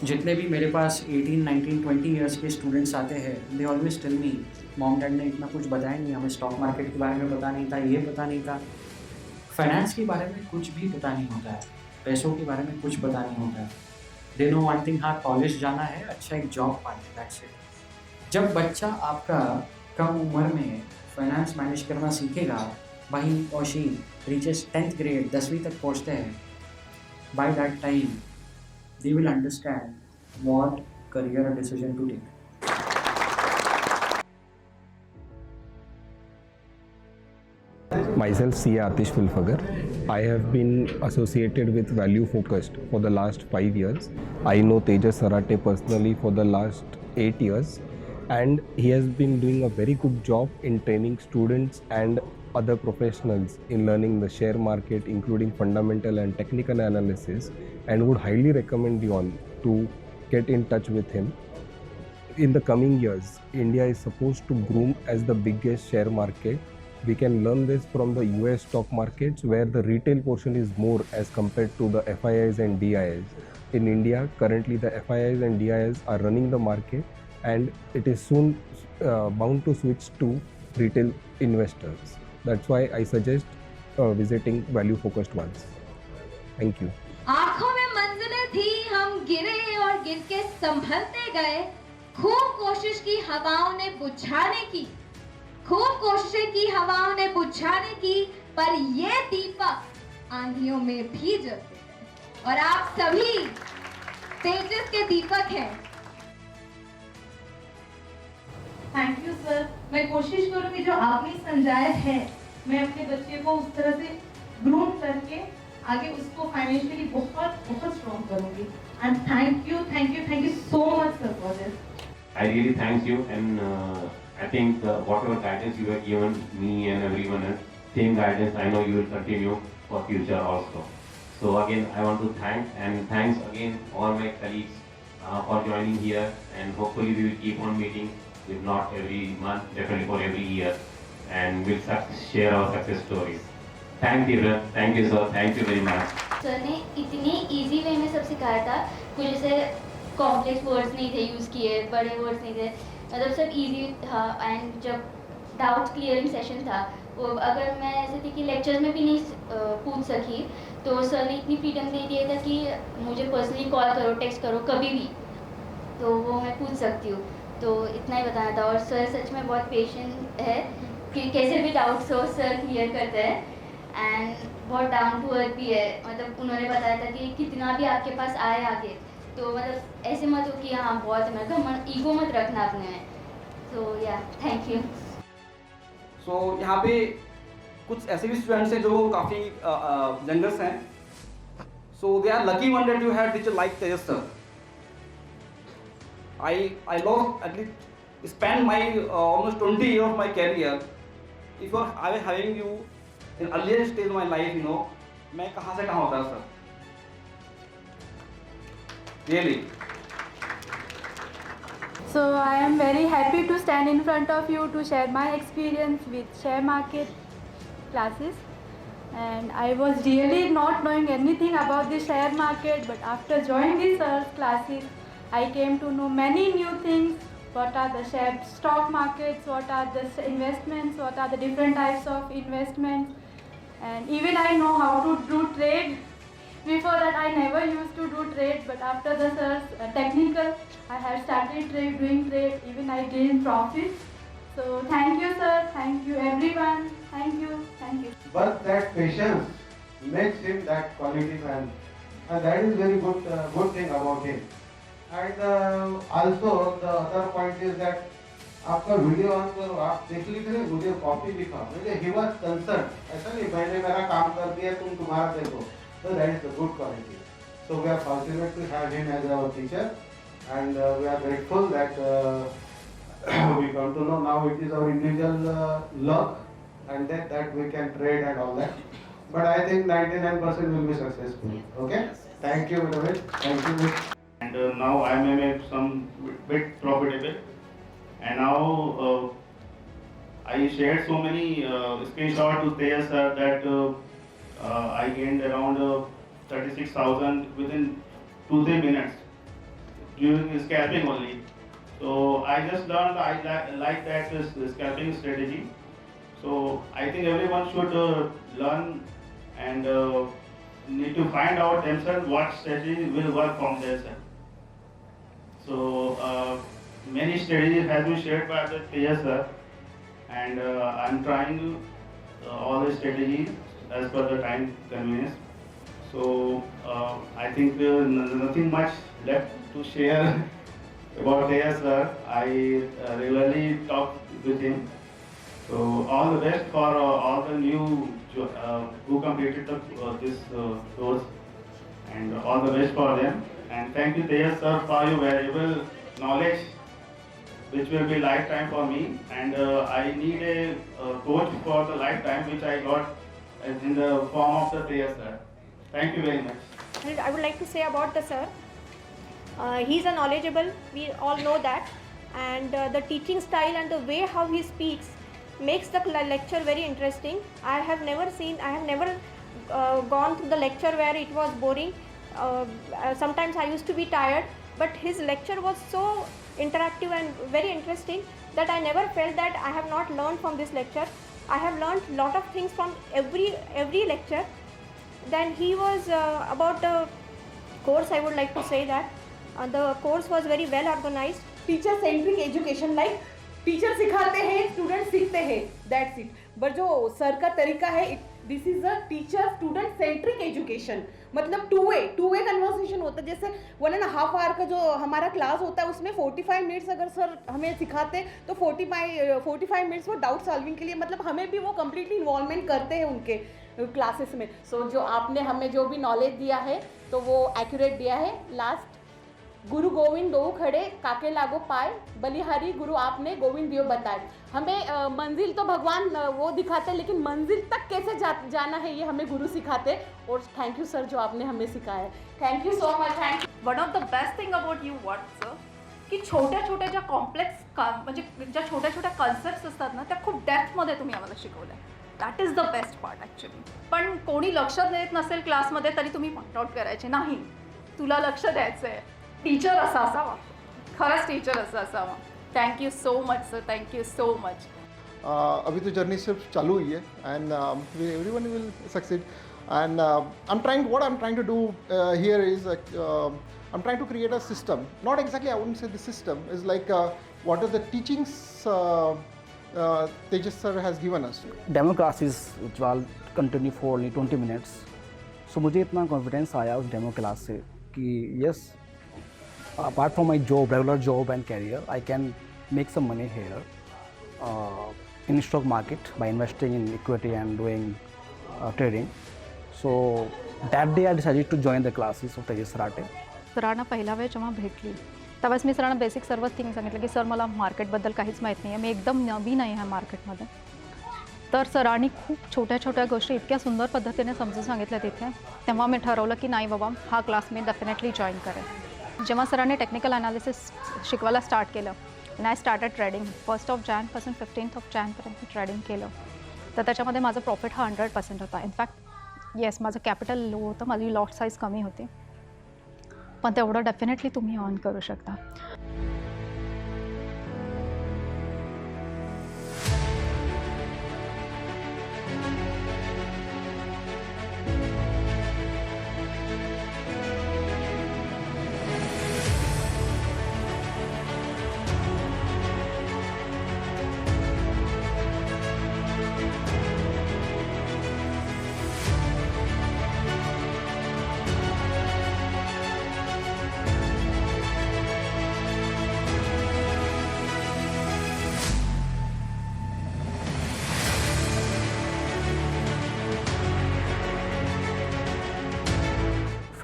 जितने भी मेरे पास 18, 19, 20 ईयर्स के स्टूडेंट्स आते हैं, they always tell me, mom dad ने इतना कुछ बताया नहीं, हमें स्टॉक मार्केट के बारे में पता नहीं था, ये पता नहीं था, फाइनेंस के बारे में कुछ भी पता नहीं होता है, पैसों के बारे में कुछ पता नहीं होता है। दे नो वन थिंग, हाँ कॉलेज जाना है, अच्छा एक जॉब पाना है, दैट्स इट। जब बच्चा आपका कम उम्र में फाइनेंस मैनेज करना सीखेगा, भाई और शी रीचेस 10th ग्रेड, 10वीं तक पहुँचते हैं, by that time they will understand what career decision to take. Myself, C. Atish Fulfagar. I have been associated with Value Focused for the last 5 years. I know Tejas Sarate personally for the last 8 years, and he has been doing a very good job in training students and other professionals in learning the share market, including fundamental and technical analysis, and would highly recommend you all to get in touch with him. In the coming years, India is supposed to groom as the biggest share market. We can learn this from the US stock markets, where the retail portion is more as compared to the FIIs and DIIs. In India, currently the FIIs and DIIs are running the market, and it is soon bound to switch to retail investors. That's why I suggest visiting value focused ones. Thank you. आंखों में मंजिलें थी, हम गिरे और गिर के संभलते गए। खूब कोशिश की हवाओं ने बुझाने की, खूब कोशिशें की हवाओं ने बुझाने की, पर ये दीपक आंधियों में भी जलते हैं। और आप सभी तेजस के दीपक हैं। Thank you sir. मैं कोशिश करूंगी जो आपने समझाया है, मैं अपने बच्चे को उस तरह से ग्रूम करके आगे उसको फाइनेंशियली बहुत बहुत स्ट्रॉन्ग करूंगी। And thank you so much sir for this. I really thank you, and I think whatever guidance you have given me and everyone else, same guidance I know you will continue for future also. So again, I want to thanks again all my colleagues for joining here, and hopefully we will keep on meeting, if not every month, definitely for every year, and we'll share our success stories. Thank you, sir. Thank you, sir. Thank you very much. Sir ने इतनी easy way में सब सिखाया था, कुछ जैसे complex words नहीं थे यूज़ किए, बड़े वर्ड्स नहीं थे, मतलब सब इजी था। एंड जब डाउट क्लियरिंग सेशन था, वो अगर मैं ऐसे थी कि लेक्चर्स में भी नहीं पूछ सकी, तो सर ने इतनी फ्रीडम दे दिया था कि मुझे पर्सनली कॉल करो, टेक्स्ट करो, कभी भी, तो वो मैं पूछ सकती हूँ। तो इतना ही बताना था। और सर सच में बहुत पेशेंट है कि कैसे भी डाउट्स हो सर क्लियर करते हैं, एंड बहुत डाउन टू अर्थ भी है। मतलब उन्होंने बताया था कि कितना भी आपके पास आए आगे, तो मतलब ऐसे मत हो कि हाँ बहुत है, मतलब ईगो मत रखना अपने में। तो या थैंक यू। सो यहाँ पे कुछ ऐसे भी स्टूडेंट्स हैं जो काफ़ी यंगर्स हैं, so they are lucky one that you had teacher like Tejas sir. I lost at least spent my almost 20 years of my career. If I was having you in earlier stage of my life, you know, मैं कहाँ से कहाँ होता sir, really. So I am very happy to stand in front of you to share my experience with share market classes. And I was really not knowing anything about the share market, but after joining the sir's classes, I came to know many new things. What are the stock markets, what are the investments, what are the different types of investments, and even I know how to do trade. Before that I never used to do trade, but after the sir's technical, I have started doing trade, even I gained profits. So thank you sir, thank you everyone, thank you. But that patience makes him that quality man, and that is very good thing about him. And also the other point is that आपका video on करो, आप देख लीजिए, मुझे copy लिखा, मुझे he was concern, ऐसा नहीं मैंने मेरा काम कर दिया तुम तुम्हारा देखो, so that is the good quality. So we are fortunate to have him as our teacher, and we are grateful that we come to know now it is our individual luck, and that we can trade and all that. But I think 99% will be successful. Okay? Thank you, Rohit. Thank you. And now I may make some bit profitable. And now I shared so many screenshots to Tejas sir that I gained around 36,000 within 2-3 minutes. doing scalping only. So I just learned I like that scalping strategy. So I think everyone should learn and need to find out themselves what strategy will work from themselves. So many strategies have been shared by the Tejas sir, and I'm trying all the strategies as per the time convenience. So I think nothing much left to share about Tejas sir. I regularly talk with him. So all the best for all the new who completed this course, and all the best for them. And thank you Tejas sir for your valuable knowledge, which will be lifetime for me. And I need a coach for the lifetime, which I got in the form of the Tejas sir. Thank you very much. And I would like to say about the sir. He's a knowledgeable. We all know that, and the teaching style and the way how he speaks makes the lecture very interesting. I have never gone through the lecture where it was boring. Sometimes I used to be tired, but his lecture was so interactive and very interesting that I never felt that I have not learned from this lecture. I have learned a lot of things from every lecture. Then he was about the course. I would like to say that the course was very well organized. Teacher centric education, like teacher सिखाते हैं, student सीखते हैं, that's it. But जो sir का तरीका है, this is a teacher student centric education. मतलब two way conversation होता है. जैसे 1.5 आवर का जो हमारा क्लास होता है, उसमें 45 मिनट्स अगर सर हमें सिखाते हैं तो 45 मिनट्स वो डाउट सॉल्विंग के लिए, मतलब हमें भी वो कम्प्लीटली इन्वॉल्वमेंट करते हैं उनके क्लासेस में. सो जो आपने हमें जो भी नॉलेज दिया है तो वो एक्यूरेट दिया है. लास्ट गुरु गोविंद दो खड़े काके लागो पाए, बलिहारी गुरु आपने गोविंद दियो बताए. हमें मंजिल तो भगवान वो दिखाते हैं, लेकिन मंजिल तक कैसे जाना है ये हमें गुरु सिखाते. और थैंक यू सर जो आपने हमें सिखाया. Thank you so much. Thank one of the best thing about you what sir, की छोट्या ज्या कॉम्प्लेक्स म्हणजे ज्या छोट्या कॉन्सेप्ट्स असतात ना, त्या खूप डेप्थमध्ये तुम्ही आम्हाला शिकवल्या. That is the best part actually. पण कोणी लक्ष देत नसेल क्लासमध्ये तरी तुम्ही पॉइंट आउट करायचे, नाही तुला लक्ष द्यायचं आहे, टीचर असा असावा, खरंच टीचर असा असावा. Thank you so much sir, thank you so much. अभी तो जर्नी सिर्फ चालू हुई है, and everyone will succeed. And I'm trying to do here is I'm trying to create a system. Not exactly, I wouldn't say the system is like what are the teachings Tejas sir has given us. Demo classes which continue for only 20 minutes. So मुझे इतना confidence आया उस demo class से कि yes, apart from my regular job and career, I can make some money here in stock market by investing in equity and doing trading. So that day I decided to join the classes of Tejas Sarate. सरांना पहिला वेळ जेव्हा भेटली त्यावेळेस मी सरांना basic सर्वच thing सांगितलं की सर मला मार्केटबद्दल काहीच माहीत नाही आहे, मी एकदम नवीन आहे ह्या मार्केटमध्ये. तर सरांनी खूप छोट्या गोष्टी इतक्या सुंदर पद्धतीने समजून सांगितल्या तिथे. तेव्हा मी ठरवलं की नाही बाबा, हा क्लास मी डेफिनेटली जॉईन करेन. जेव्हा सरांनी टेक्निकल ॲनालिसिस शिकवायला स्टार्ट केलं, आणि आय स्टार्टेड ट्रेडिंग 1 जानेवारीपासून 15 जानेवारीपर्यंत ट्रेडिंग केलं, तर त्याच्यामध्ये माझं प्रॉफिट हा 100% होता. इनफॅक्ट येस, माझं कॅपिटल लो होतं, माझी लॉट साईज कमी होती, पण तेवढं डेफिनेटली तुम्ही ऑन करू शकता.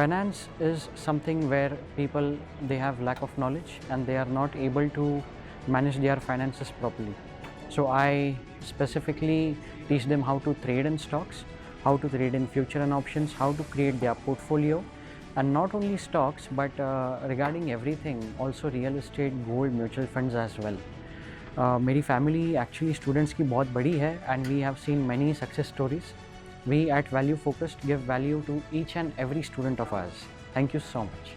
Finance is something where people, they have lack of knowledge and they are not able to manage their finances properly. So I specifically teach them how to trade in stocks, how to trade in future and options, how to create their portfolio, and not only stocks but regarding everything, also real estate, gold, mutual funds as well. मेरी family actually students की बहुत बड़ी है and we have seen many success stories. We at Value Focused give value to each and every student of ours. Thank you so much.